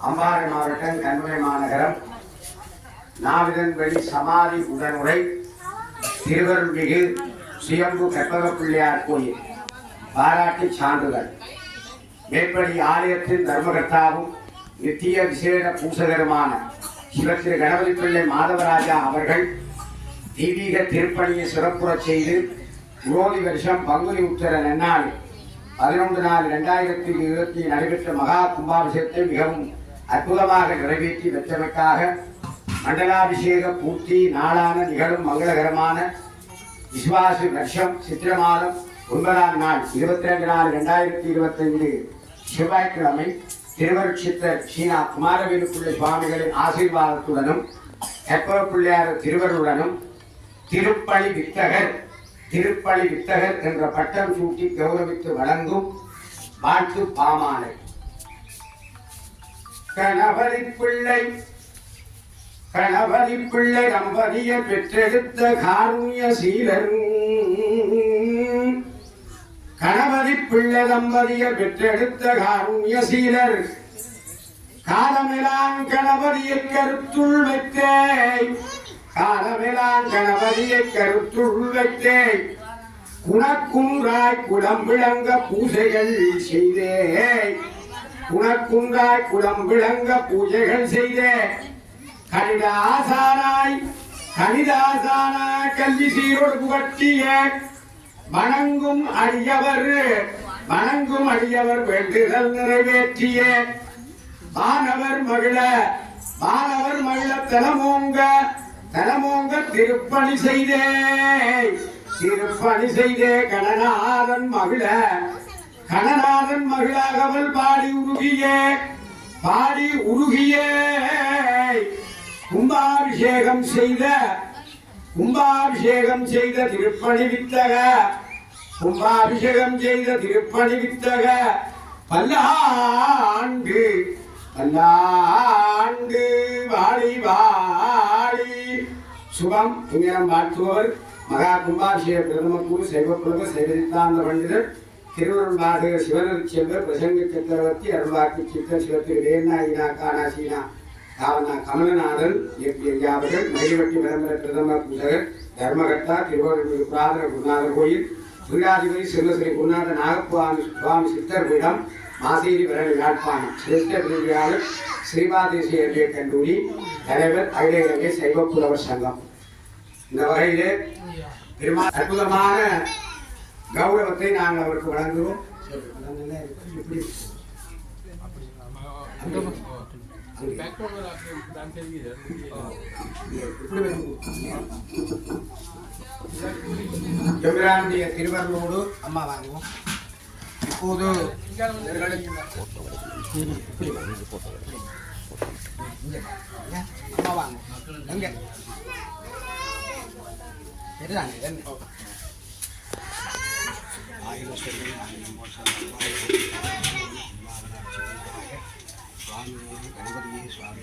அம்பாறை மாவட்டம் கண்முனை மாநகரம் நாவிதன்வெளி சமாதி உடனுரை திருவருள்மிகு சுயம்பு கற்பக பிள்ளையார் கோயில் பாராட்டு சான்றிதழ். மேற்படி ஆலயத்தின் தர்மகர்த்தாவும் நித்திய விசேட பூசகருமான சிவத்திரு கணபதி பிள்ளை மாதவராஜா அவர்கள் தெய்வீக திருப்பணியை சிறப்புறச் செய்து குரோதி வருஷம் பங்குனி உத்தர நன்னாள் 11/4/2020 நடைபெற்ற மகா கும்பாபிஷேகத்தை மிகவும் அற்புதமாக நிறைவேற்றி வெற்றமைக்காக மண்டலாபிஷேக பூர்த்தி நாளான நிகழும் மங்களகரமான விசுவாச வருஷம் சித்திர மாதம் 9ஆம் நாள் 22/4/2025 செவ்வாய்க்கிழமை திருவருட்சித்தர் ஸ்ரீனா குமாரவேலு பிள்ளை சுவாமிகளின் ஆசீர்வாதத்துடனும் கற்பக பிள்ளையார் திருவருடனும் திருப்பலி வித்தகர் என்ற பட்டம் சூட்டி கௌரவித்து வழங்கும் வாழ்த்து பாமாலை. கணபதி பிள்ளை தம்பதியை பெற்றெடுத்த காருண்ய சீலர். கணபதி பிள்ளை தம்பதியை பெற்றெடுத்த காருண்ய சீலர். காலமெல்லாம் கணபதியை கருத்துள் வைத்தேன். காலமெல்லாம் கணபதியை கருத்துள் வைத்தேன். குணக்குன்றாய் குளம்பிளங்க பூஜைகள் செய்தே. குணக்குன்றாய் குளம்பிளங்க பூஜைகள் செய்தே. கணிதாசானாய் கல்வி சீரோடு புகட்டிய வணங்கும் அடியவர் வேண்டுதல் நிறைவேற்றிய மாணவர் மகிழ தலமோங்க திருப்பணி செய்தே கணநாதன் மகிழாகவல் பாடி உருகிய கும்பாபிஷேகம் செய்த திருப்பணி வித்தக பல்லாண்டு வாழி சுபம். இங்கனம் வாழ்த்துவர் மகா கும்பாபிஷேக பிரதம குரு சைவப்புலக சைவசித்தாந்த பண்டிதர் திருவருள் பாதகர் சிவனர் செல்வர் பிரசங்க சக்கரவர்த்தி அருள்வாக்கு சித்தர் சிவத்திரு வேணா காணாசீனா காவனா கமலநாதன் அவர்கள் மயில்வட்டி விளம்பர பிரதம பூசகர் தர்மகர்த்தா திருவருள் புராதன குருநாதர் கோயில் சுயாதிபதி சிவஸ்ரீ குருநாத நாகசுவாமி சித்தர் பீடம் மாசேரி விரல் யாழ்ப்பாணம் சிரேஷ்ட பிரிவியாளர் ஸ்ரீபாதேசிய கல்லூரி தலைவர் அகில இலங்கை சைவப்புலவர் சங்கம். இந்த வகையிலே அற்புதமான கௌரவத்தை நாங்கள் அவருக்கு வழங்குவோம். எம்பிரானுடைய திருவருளோடு அம்மா வாங்குவோம். இப்போது அம்மா வாங்க எங்க கணபதியே சுவாமி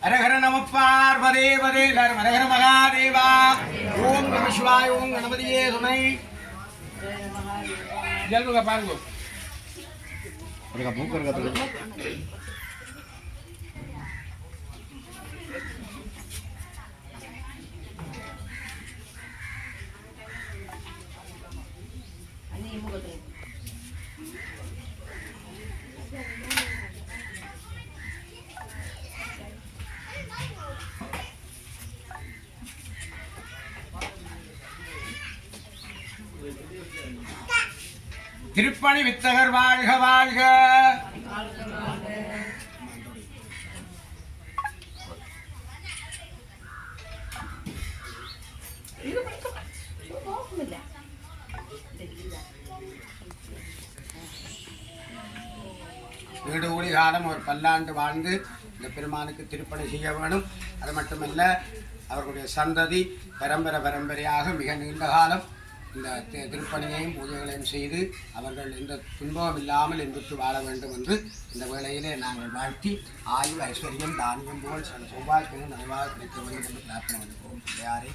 ஹரஹர நம பார்வதே வதே ஹரஹர மகாதேவா. ஓம் நம சிவாய. ஓம் கணபதியே துணை. பாருங்க திருப்பணி வித்தகர் வாழ்க வாழ்க. வீடு ஊழி காலம் ஒரு பல்லாண்டு வாழ்ந்து இந்த பெருமானுக்கு திருப்பணி செய்ய வேணும். அது மட்டுமல்ல அவர்களுடைய சந்ததி பரம்பரையாக மிக நீண்ட காலம் இந்த திருப்பணியையும் பூஜைகளையும் செய்து அவர்கள் எந்த துன்பம் இல்லாமல் இன்புற்று வாழ வேண்டும் என்று இந்த வேளையிலே நாங்கள் வாழ்த்தி ஆயுள் ஐஸ்வர்யம் தானியம் போல் சில சௌபாக்கியம் நிறைவாக கிடைக்க வேண்டும் என்று பிரார்த்தனை பண்ணுவோம். யாரே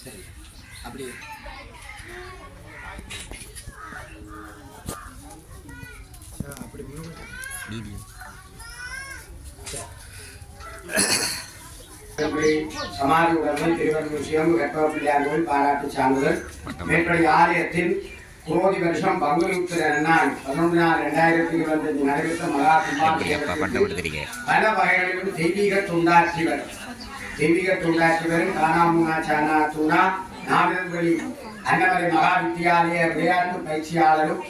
சரி அப்படி அப்படி சமாதி உடமை திருவள்ளூர் சிவம் கற்பப்பிள்ளையார் கோயில் பாராட்டு சான்றிதழ் மேற்படி ஆலயத்தின் குரோதி வருஷம் பங்குனி உத்திர நாள் 11/4/2025 நடைபெற்ற மகா கும்பாபிஷேகத்திற்கு பல வகைகளிலும் தெய்வீக தொண்டாற்றிவரும் காணாமுனா சானா தூணா நாவிதன்வெளி அன்னமலை மகா வித்தியாலய விளையாட்டு பயிற்சியாளரும்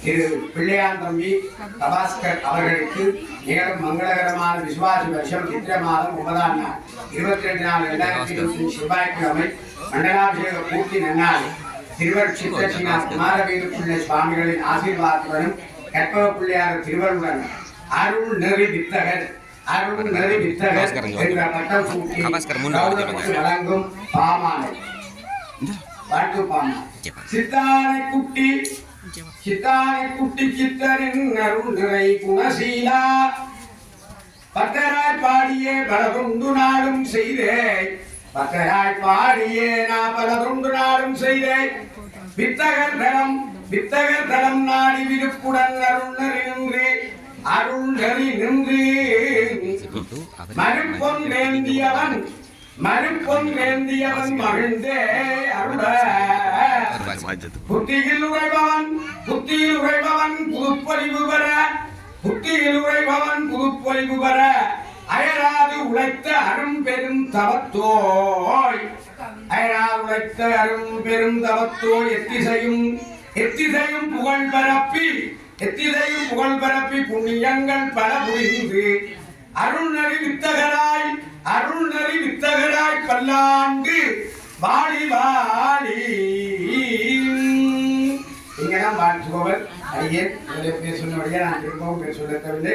திரு பிள்ளையான் தம்பி தபாஸ்கர் அவர்களுக்கு நிகழும் மங்களகரமான விசுவாசி வருஷம் சித்திரை மாதம் 9ஆம் நாள் 22/4/2025 செவ்வாய்க்கிழமை மண்டலாபிஷேக பூர்த்தி நன்னாள் திருவர் சித்திரசினா குமாரவேலுப்பிள்ளை சுவாமிகளின் ஆசீர்வாதத்துடனும் கற்பக பிள்ளையார் திருவருடன் அருள் நெறி வித்தகர் என்ற பட்டம் சூட்டி வழங்கும் பாமாலை வாழ்த்து பாமாலை சித்தானை குட்டி சித்தரின் அருள் நிறை குணசீலா பத்தராய் பாடியே பலகுண்டு நாடும் செய்தே நான் பலகுண்டு நாடும் செய்தே வித்தகர் தலம் நாடி விருப்புடன் அருள் நெறி நின்று மறுப்பொன் வேந்தியவன் மகிழ்ந்தே அருள புத்தியில் உழைபவன் புதுப்பொலிவு பெற அயராது உழைத்த அரும் பெரும் தவத்தோய் எத்திசையும் புகழ் பரப்பி புண்ணியங்கள் பல புரிந்து அருள்நெறி வித்தகராய் பல்லாண்டு வாழி இங்கெல்லாம் வாழ்த்துபவர் அடியேன் பேர் சொன்னபடியே நான் திரும்பவும் பேர் சொல்லவில்லை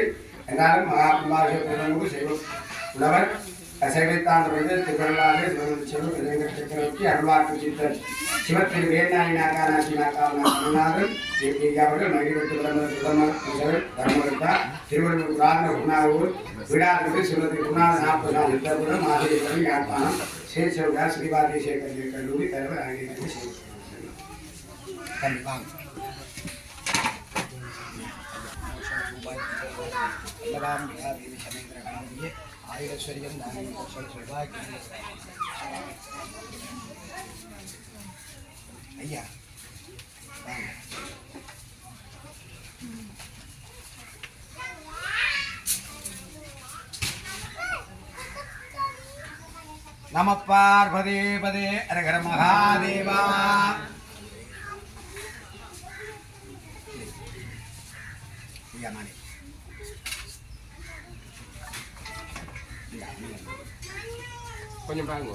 என்றாலும் மகா கும்பாபிஷேகத்திற்கு செய்வோம் உழவர் சைவத்தாண்டு திருவள்ளாறு சக்கரவர்த்தி அருள்வாக்கு சித்தர் சிவத்திரு வேநாயனாகாநாசினாக்காநாதன் அவர்கள் மகிழ்ச்சி தர்மகர்த்தா திருவள்ளூர் ராகன குணாவூர் விடாதிபதி சிவத்திரி குணாத 40 நாள் இத்தருடன் ஆசிரியர்கள் யாழ்ப்பாணம் சேர்ச்சவுடார் ஸ்ரீபாதேசிய கல்லூரி தலைவர் ஆகியோர் செய்வாங்க. ஆயுரஸ்வரியம் ஐயா நம பார்வதே பதே அரகர மகாதேவா. கொஞ்சம் பாருங்க.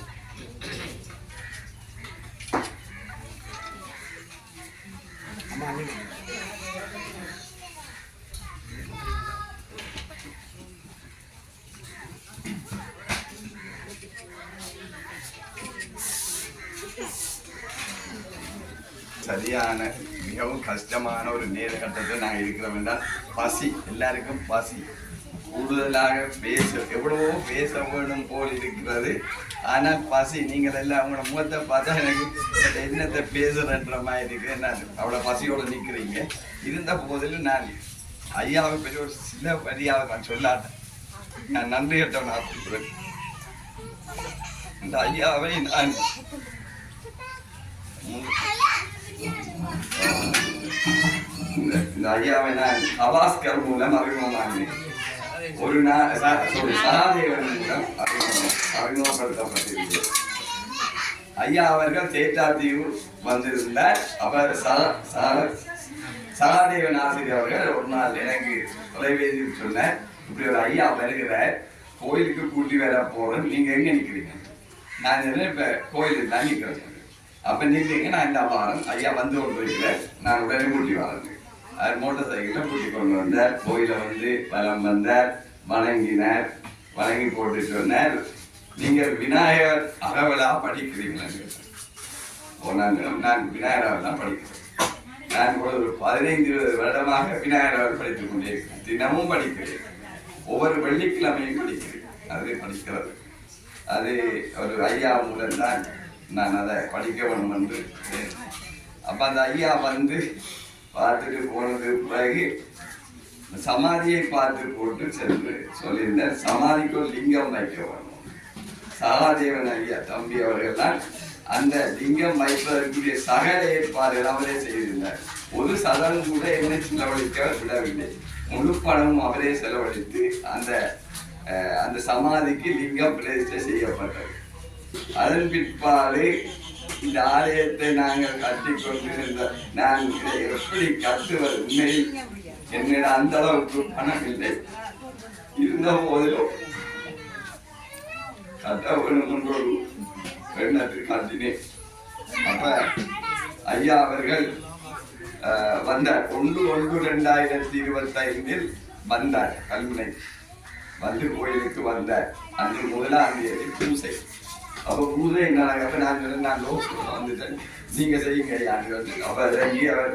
சரியான மிகவும் கஷ்டமான ஒரு நேர கட்டத்தில் நாங்கள் இருக்கிறோம் என்றால் பசி, எல்லாருக்கும் பசி கூடுதலாக எவ்வளவோ பேச வேணும் போல் இருக்கிறது. ஆனால் பசி, நீங்கள் எல்லாம் அவங்களோட முகத்தை பார்த்தா எனக்கு என்னத்தை பேசுறன்ற மாதிரி இருக்கு. என்ன அவ்வளோ பசியோடு நிற்கிறீங்க. இருந்த போதிலும் நான் ஐயாவை பற்றி ஒரு சில வரியாக நான் சொல்லாட்டேன். நான் நன்றி கட்டவன் ஆக்குகிறேன். இந்த ஐயாவை நான் இந்த ஐயாவை நான் தபாஸ்கர் மூலம் அறிமுகமானேன். ஒரு சகாதேவன் மூலம் அறிமுகப்படுத்தப்பட்டிருக்கிறது. ஐயா அவர்கள் தேட்டாத்தீவு வந்திருந்தார். அவர் சகாதேவன் ஆசிரியர் அவர்கள் ஒரு நாள் எனக்கு தொலைபேசியில் சொன்னார், இப்படி ஒரு ஐயா வருகிறார், கோயிலுக்கு கூட்டி வர போறேன், நீங்க எங்க நிக்கிறீங்க? நான் இப்ப கோயிலுக்கு தான் நிக்கிறேன். அப்ப நின்றீங்க, நான் இந்த வாரம் ஐயா வந்து கொண்டு இருக்கிறேன், நான் உடனே கூட்டி வரேன். அவர் மோட்டார் சைக்கிள்ல கூட்டி கொண்டு வந்தார். கோயில வந்து வலம் வந்தார், வணங்கினார், வணங்கி போட்டு சொன்னார், நீங்கள் விநாயகர் அகவலா படிக்கிறீங்களா? நான் விநாயகராக தான் படிக்கிறேன். நான் ஒரு 15-20 வருடமாக விநாயகராக படித்துக் கொண்டிருக்கிறேன். தினமும் படிக்கிறேன், ஒவ்வொரு வெள்ளிக்கிழமையும் படிக்கிறேன். அது படிக்கிறது அது ஒரு ஐயா மூலம் தான் நான் அதை படிக்க வேணும் என்று. அப்போ அந்த ஐயா வந்து பார்த்துட்டு போனது பிறகு சமாதியை பார்த்து போட்டு சென்று சொல்லியிருந்தார், சமாதிக்கு ஒரு லிங்கம் வைக்க வேணும். சகாதேவன் ஐயா தம்பி அவர்கள்லாம் அந்த லிங்கம் வைப்பதற்குரிய சகல ஏற்பாடுகள் அவரே செய்திருந்தார். ஒரு சதம் கூட என்னை செலவழிக்க விடவில்லை. முழு பணமும் அவரே செலவழித்து அந்த சமாதிக்கு லிங்கம் பிரதிஷ்டை செய்யப்பட்டது. அதன் பிற்பாடு இந்த ஆலயத்தை நாங்கள் கட்டி கொண்டிருந்த நான் இதை எப்படி கட்டுவது? உண்மையில் என்னிடம் அந்த அளவுக்கு பணம் இல்லை. இருந்த போதிலும் கட்ட வேணும் என்ற ஒரு எண்ணத்தை காட்டினேன். அப்ப ஐயா அவர்கள் வந்தார். 1/1/2025 வந்தார். கல்முனை வந்து கோயிலுக்கு வந்தார். அன்று 1ஆம் தேதி பூசை. அப்போ பூஜை அப்ப நான் வந்துட்டேன், நீங்க செய்யுங்க ஐயான்னு வந்து அவர் இறங்கி அவர்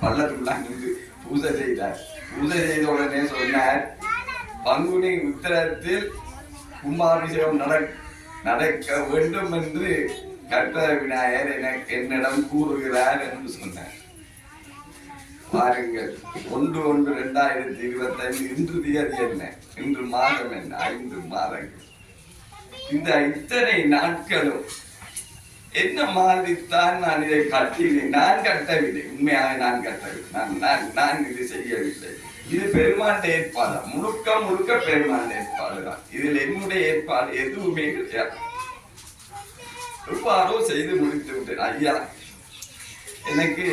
பள்ளத்துக்குள்ளாங்க இருந்து பூஜை செய்தார். பூஜை செய்த உடனே சொன்னார், பங்குனி உத்திரத்தில் கும்பாபிஷேகம் நடக்க வேண்டும் என்று கற்பக விநாயகர் என்னிடம் கூறுகிறார் என்று சொன்னார். பாருங்கள், 1/1/2025 இன்று தேதி என்ன? இன்று மாதம் என்ன? 5 மாதங்கள். இந்த இத்தனை நாட்களும் என்ன மாதிரித்தான் நான் இதை கட்டினேன். நான் கட்டவில்லை, உண்மையாக நான் கட்டவில்லை. நான் இது செய்யவில்லை. இது பெருமாண்ட ஏற்பாடு, முழுக்க பெருமாண்ட ஏற்பாடு தான். இதில் என்னுடைய ஏற்பாடு எதுவுமே கிடையாது. எவ்வாறோ செய்து முடித்து விட்டேன். ஐயா எனக்கு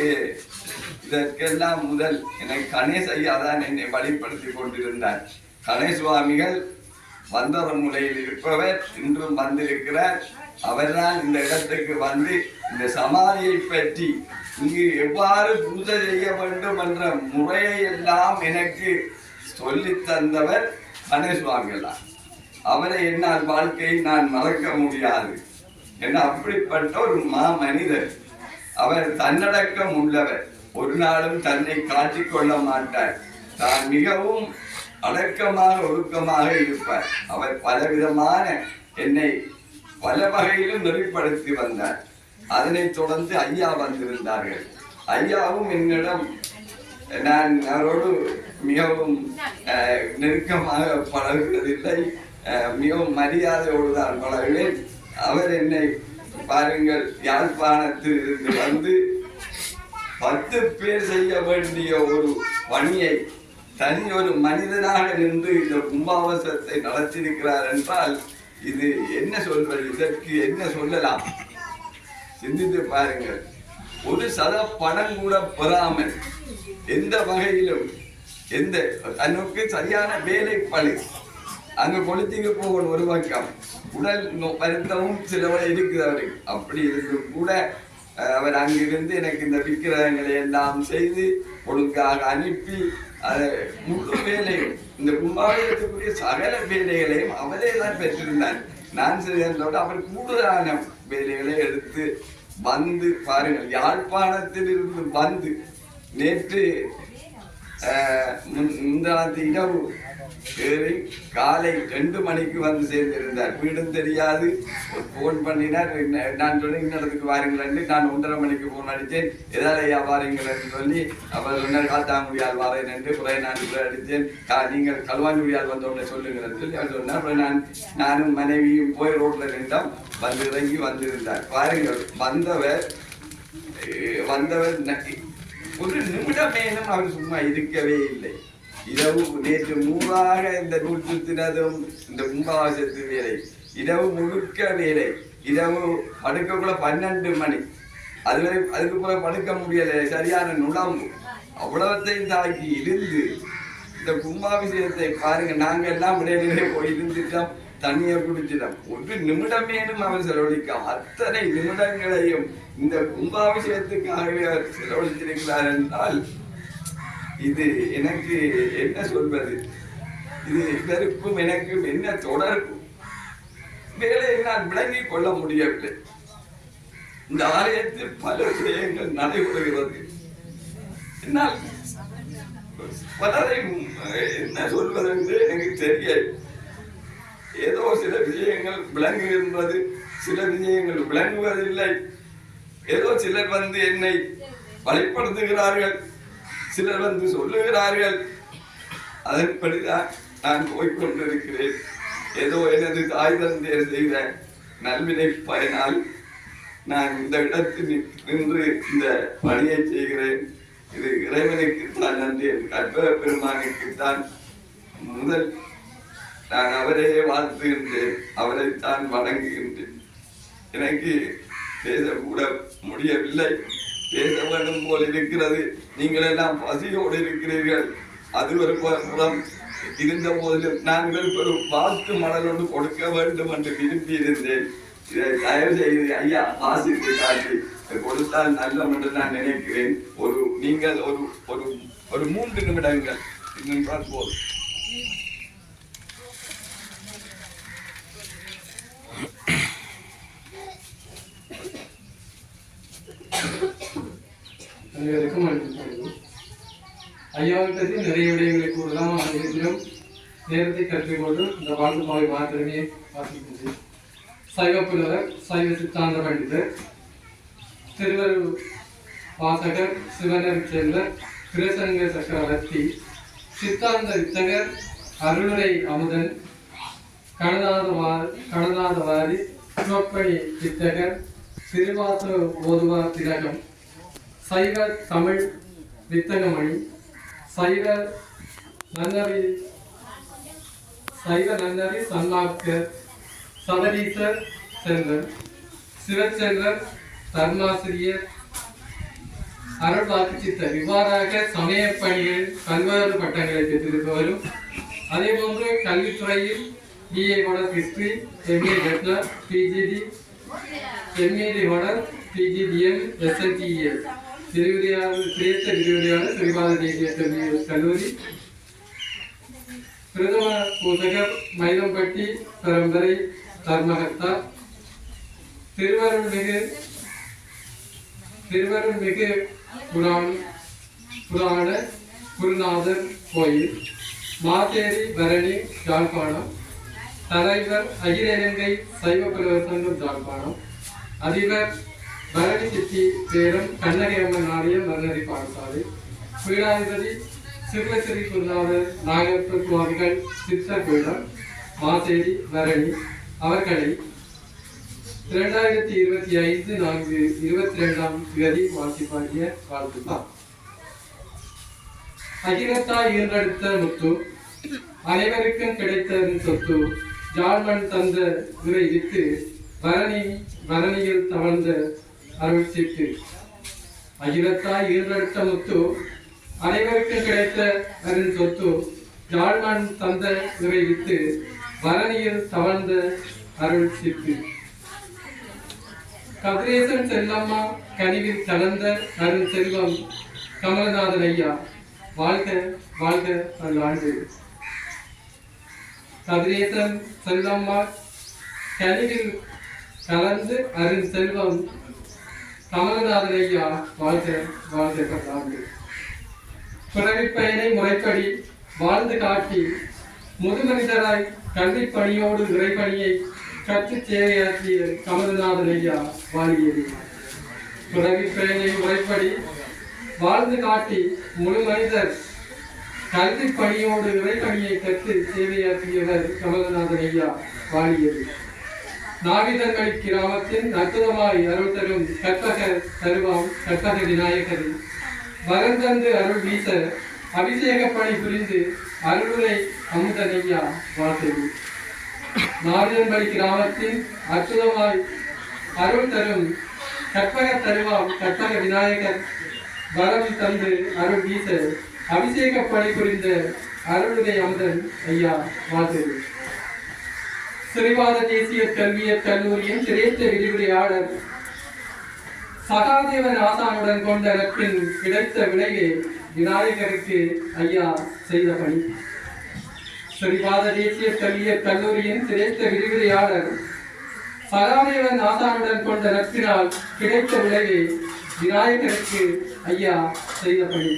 இதற்கெல்லாம் முதல் எனக்கு கணேஷ் ஐயா தான் என்னை வழிப்படுத்தி கொண்டிருந்தார். கணேஷ் சுவாமிகள் வந்தர முறையில் இருப்பவர், இன்றும் வந்திருக்கிறார். அவர்தான் இந்த இடத்துக்கு வந்து இந்த சமாதியை பற்றி இங்கு எவ்வாறு பூஜை செய்ய வேண்டும் என்ற முறையை எல்லாம் எனக்கு சொல்லி தந்தவர் கணேஷ் சுவாமிகள் தான். அவரை என்னால் வாழ்க்கையை நான் மறக்க முடியாது. ஏன்னா அப்படிப்பட்ட ஒரு மனிதர். அவர் தன்னடக்கம் உள்ளவர். ஒரு நாளும் தன்னை காட்டிக்கொள்ள மாட்டார். தான் மிகவும் அடக்கமாக ஒழுக்கமாக இருப்பார். அவர் பலவிதமான என்னை பல வகையிலும் நெறிப்படுத்தி வந்தார். அதனைத் தொடர்ந்து ஐயா வந்திருந்தார்கள். ஐயாவும் என்னிடம் நான் அவரோடு மிகவும் நெருக்கமாக பழகுவதில்லை, மிகவும் மரியாதையோடு தான் பழகுவேன். அவர் என்னை பாருங்கள், யாழ்ப்பாணத்தில் இருந்து வந்து 10 பேர் செய்ய வேண்டிய ஒரு பணியை தனி ஒரு மனிதனாக நின்று இந்த கும்பாபிஷேகத்தை நடத்தியிருக்கிறார் என்றால் இது என்ன சொல்வது? இதற்கு என்ன சொல்லலாம்? சிந்தித்து பாருங்கள். ஒரு சத பணம் கூட பெறாமல் எந்த வகையிலும் தனக்கு சரியான வேலை பழு அங்க கொளுத்திக்கு போகணும். ஒரு பக்கம் உடல் வருத்தமும் சிலவரை இருக்கிறவர்கள். அப்படி இருக்கும் கூட அவர் அங்கிருந்து எனக்கு இந்த விக்கிரகங்களை எல்லாம் செய்து ஒழுங்காக அனுப்பி அதை முழு வேலையும் இந்த கும்பாபிஷேகத்துக்குரிய சகல வேலைகளையும் அவரே தான் பெற்றிருந்தார். நான் செய்ததோடு அவர் கூடுதலான வேலைகளை எடுத்து வந்து பாருங்கள். யாழ்ப்பாணத்தில் இருந்து வந்து நேற்று முந்தானத்து இரவு ஏறி காலை 2 மணிக்கு வந்து சேர்ந்திருந்தார். வீடும் தெரியாது. போன் பண்ணினார். நான் சொன்னேன், இன்னத்துக்கு வாருங்கள். நான் 1:30 மணிக்கு போன் அடித்தேன். எதாவது ஐயா வாரீங்கள் சொல்லி அவர் சொன்னார், காத்தாங்குடியால் வாரேன் என்று. குறை நான் அடித்தேன். நீங்கள் கல்வாஞ்சுடியால் வந்தோடனே சொல்லுங்கள் சொல்லி அவர் சொன்னார். அப்புறம் நானும் மனைவியும் போய் ரோட்ல நின்றோம். வந்து இறங்கி வந்திருந்தார். பாருங்கள், வந்தவர் ஒரு நிமிடமேனும் அவர் சும்மா இருக்கவே இல்லை. இரவு நேற்று மூறாக இந்த நூற்றுத்தினதும் இந்த கும்பாபிஷேகத்து வேலை, இரவு முழுக்க வேலை. இரவு படுக்கக்குள்ள 12 மணி. அதுக்கு போல படுக்க முடியலை. சரியான நுழம்பு அவ்வளவத்தையும் தாக்கி இருந்து இந்த கும்பாபிஷேகத்தை பாருங்க. நாங்கள் எல்லாம் இடையிலே போய் இருந்துட்டோம், தண்ணியை குடிச்சிட்டோம். ஒரு நிமிடமேனும் அவர் செலவழிக்காம அத்தனை நிமிடங்களையும் இந்த கும்பாபிஷேகத்துக்காகவே அவர் செலவழித்திருக்கிறார் என்றால் இது எனக்கு என்ன சொல்வது? இது இவருக்கும் எனக்கும் என்ன தொடர்பு? வேலையை நான் விளங்கிக் கொள்ள முடியவில்லை. இந்த ஆலயத்தில் பல விஷயங்கள் நடைபெறுகிறது. என்னால் பலரையும் என்ன சொல்வதென்று எனக்கு தெரியாது. ஏதோ சில விஷயங்கள் விளங்குகின்றது, சில விஷயங்கள் விளங்குவதில்லை. ஏதோ சிலர் வந்து என்னை வழிப்படுத்துகிறார்கள், சிலர் வந்து சொல்லுகிறார்கள். அதன்படிதான் நான் போய்கொண்டிருக்கிறேன். ஏதோ எனது தாய் தந்தையர் செய்த நல்வினை பயனால் நான் இந்த இடத்தில் நின்று இந்த பணியை செய்கிறேன். இது இறைவனுக்குத்தான் நன்றி, கற்பக பெருமானுக்குத்தான் முதல் நான் அவரையே வாழ்த்துகின்றேன், அவரைத்தான் வணங்குகின்றேன். எனக்கு பேசக்கூட முடியவில்லை, பேச வேண்டும் போல் இருக்கிறது. நீங்கள் எல்லாம் பசியோடு இருக்கிறீர்கள். அது ஒரு புறம் இருந்த போதிலும் நாங்கள் ஒரு வாழ்த்து மடல் ஒன்று கொடுக்க வேண்டும் என்று விரும்பி இருந்தேன். இதை தயவு செய்து ஐயா ஆசிரியத்தை காட்டி கொடுத்தால் நல்லம் என்று நான் நினைக்கிறேன். நீங்கள் ஒரு 3 நிமிடங்கள் நின்றால் போதும். அனைவருக்கும் ஐயாவை பற்றி நிறைய விடயங்களை கூறலாம். அனைவரும் நேரத்தை கற்றுக் கொண்டு இந்த வாழ்க்கை மாவை மாத்திரமே வாசிக்கின்றேன். சைவ புலவர், சைவ சித்தாந்த பண்டிதர், திருவருள் வாசகர், சிவனர் செல்வர், பிரசங்க சக்கரவர்த்தி, சித்தாந்த வித்தகர், அருளுரை அமுதன், கடனாதவாரி, சிவப்பணி வித்தகர், திருவாச ஓதுவார் திலகம், சைவ தமிழ் வித்தகமணி, சைவ நன்னறி சன்னாக்கர், சபரீசர் செல்வர், சிவச்செல்வர், தர்மாசிரியர், அருள் வாக்கு சித்தர் இவ்வாறாக சமய பணியில் பல்வேறு பட்டங்களை பெற்றிருப்பவரும், அதே போன்று கல்வித்துறையில் BA ஹானர் ஹிஸ்டரி, MA வெட்னர், PGD, MAD honour, PGDM, SNTEL, கிடைத்த விரிவுரையாளர் ஸ்ரீபாத தேசிய கல்லூரி, பிரதம பூசகர், மயிலம்பட்டி பரம்பரை தர்மகர்த்தா, திருவருள்மிகு புராண குருநாதர் கோயில், மாத்தேரி பரணி யாழ்ப்பாணம், தலைவர் அகில இலங்கை சைவ புலவர் சங்கம் யாழ்ப்பாணம், அதிபர் பரணி சித்தி பேரம் கண்ணகி அம்மன் ஆலயம் மரணரி பாடசாலை, பீடாதிபதி சிவஸ்ரீ குருநாதர் நாகப்ப சுவாமிகள் சித்தர் பீடம், மாசேரி பரணி அவர்களை 2025/4/22 வாசிப்பாகிய வாழ்த்துக்கள். அகிலத்தாய் ஈன்றெடுத்த முத்து, அனைவருக்கும் கிடைத்த சொத்து, ஜாழ்மண் தந்த உரை வித்து, பரணியில் தவழ்ந்த அருள் சித்து. அகிலத்தாய் ஈன்றெடுத்த முத்து, அனைவருக்கும் கிடைத்த அருள் சொத்து, ஜாழ்மண் தந்த உரை வித்து, பரணியில் தவழ்ந்த அருள் சித்து. கதிரேசன் செல்லம்மா கனிவில் கலந்த அருள் செல்வம் கமலநாதன் ஐயா வாழ்க வாழ்க பல்லாண்டு. கதிரேசன் செல்லம்மா கனிவில் கலந்து அருள் செல்வம் கமலநாதன் ஐயா வாழ்க வாழ்க பல்லாண்டு. பிறவி பயனை முறைப்படி வாழ்ந்து காட்டி முதுமனிதராய் கல்வி பணியோடு இறைப்பணியை கற்று சேவையாற்றிய கமலநாதன் ஐயா வாழியது. பிறவி பயனை முறைப்படி வாழ்ந்து காட்டி முழு மனிதர் கல்வி பணியோடு இறைப்பணியை கற்று சேவையாற்றியவர் கமலநாதன் ஐயா வாழியது. நாவிதன்மணி கிராமத்தின் அற்புதமாய் அருள் தரும் கற்பக தருவாம் கற்பக விநாயகர் வரந்தந்து அருள் வீச அபிஷேக பணி புரிந்து அருளுரை அமுதன் ஐயா வாழ்த்தது. நாவிதன்மணி கிராமத்தின் அற்புதமாய் அருள் தரும் கற்பக தருவாம் கற்பக விநாயகர் வரம் தந்து அருள் வீச அபிஷேக பணி புரிந்த அருளுரை அமுதன் ஐயா வாழ்த்தது. ஸ்ரீபாத தேசிய கல்லூரியின் சிரேஷ்ட விரிவுரையாளர் சகாதேவன் ஆசானுடன் கொண்ட நட்பின் கிடைத்த விலையை விநாயகருக்கு ஐயா செய்த பணி. ஸ்ரீபாத தேசிய கல்லூரியின் சிரேஷ்ட விரிவுரையாளர் சகாதேவன் ஆசானுடன் கொண்ட நட்பினால் கிடைத்த விளைவே விநாயகருக்கு ஐயா செய்த பணி.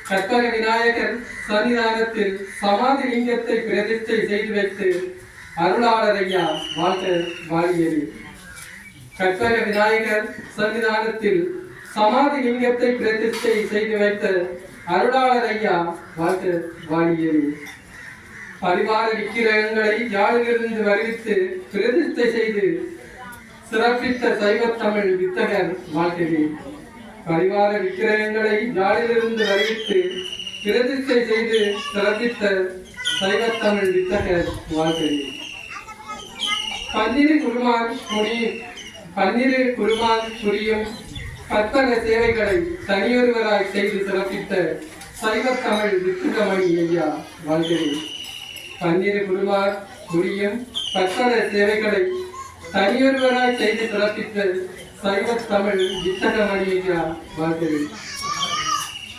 கற்பக விநாயகர் சன்னிதானத்தில் சமாதி லிங்கத்தை பிரதிஷ்டை செய்து வைத்து அருளாளர் ஐயா வாழ்க வாழியது. கற்பக விநாயகர் சன்னிதானத்தில் சமாதி லிங்கத்தை பிரதிஷ்டை செய்து வைத்த அருளாளர் ஐயா வாழ்க வாழியது. பரிவார விக்கிரகங்களை யாழிலிருந்து வருவித்து பிரதிஷ்டை செய்து சிறப்பித்த சைவத்தமிழ் வித்தகர் வாழ்க்கை. பரிவார விக்கிரகங்களை யாழிலிருந்து வருவித்து பிரதிஷ்டை செய்து சிறப்பித்த சைவத்தமிழ் வித்தகர் வாழ்க்கை. பன்னிரு குருமான் புரியும் கற்பக சேவைகளை தனியொருவராய் செய்து சிறப்பித்த சைவத்தமிழ் வித்துகமணி ஐயா வாழ்க்கை. பன்னிரு குருமார் புரியும் கற்பக சேவைகளை தனியொருவராய் செய்து சிறப்பித்த சைவத்தமிழ் வித்தகமணி ஐயா வாழ்க்கை.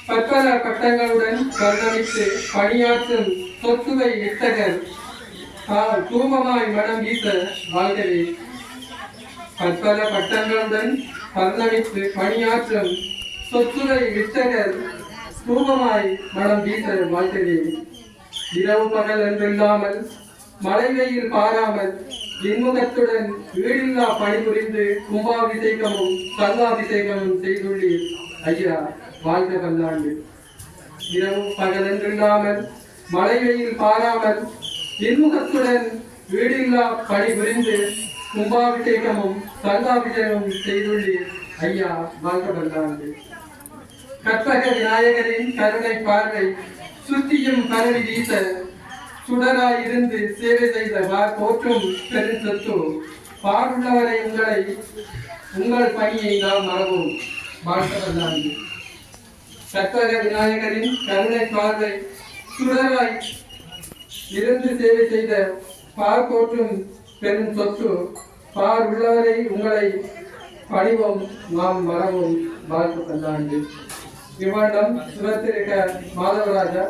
பற்பல பட்டங்களுடன் கருணமித்து பணியாற்றும் சொத்துவை வித்தகர் தூமமாய் மனம் வீச வாழ்க்கை. பற்பல பட்டங்களுடன் கருணமித்து பணியாற்றும் சொத்துவை வித்தகர் தூமமாய் மனம் வீச வாழ்க்கை. இரவு பகல் என்றில்லாமல் மழை வெயில் பாராமல் இன்முகத்துடன் வீடில்லா பணிபுரிந்து கும்பாபிஷேகமும் சல்லாபிஷேகமும் செய்துள்ளீர் ஐயா வாழ்க பல்லாண்டு. இரவு பகல் என்றில்லாமல் மழை வெயில் பாராமல் இன்முகத்துடன் வீடில்லா பணிபுரிந்து கும்பாபிஷேகமும் சல்லாபிஷேகமும் செய்துள்ளீர் ஐயா வாழ்க பல்லாண்டு. கற்பக விநாயகரின் கருணை பார்வை சுத்தியும் பரவி வீச சுடராய் இருந்து சேவை செய்த போற்றும் பெருந்தொத்து பாடுள்ளவரை உங்கள் பணியை நாம் மறவோம் வாழ்க பல்லாண்டு. கற்பக விநாயகரின் கருணை பார்வை சுடராய் இருந்து சேவை செய்த போற்றும் பெரும் சொத்து பார் உள்ளவரை உங்களை பணிவோம் நாம் மறவோம் வாழ்க பல்லாண்டு. இவ்வாண்டம் சுரத்திருக்க மாதவராஜா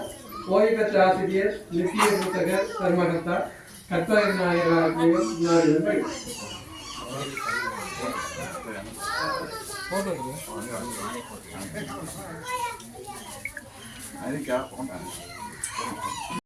ஓய்வு பெற்ற ஆசிரியர் நித்திய புத்தகர் தர்மகர்த்தா கற்பக விநாயகர் அதுக்காக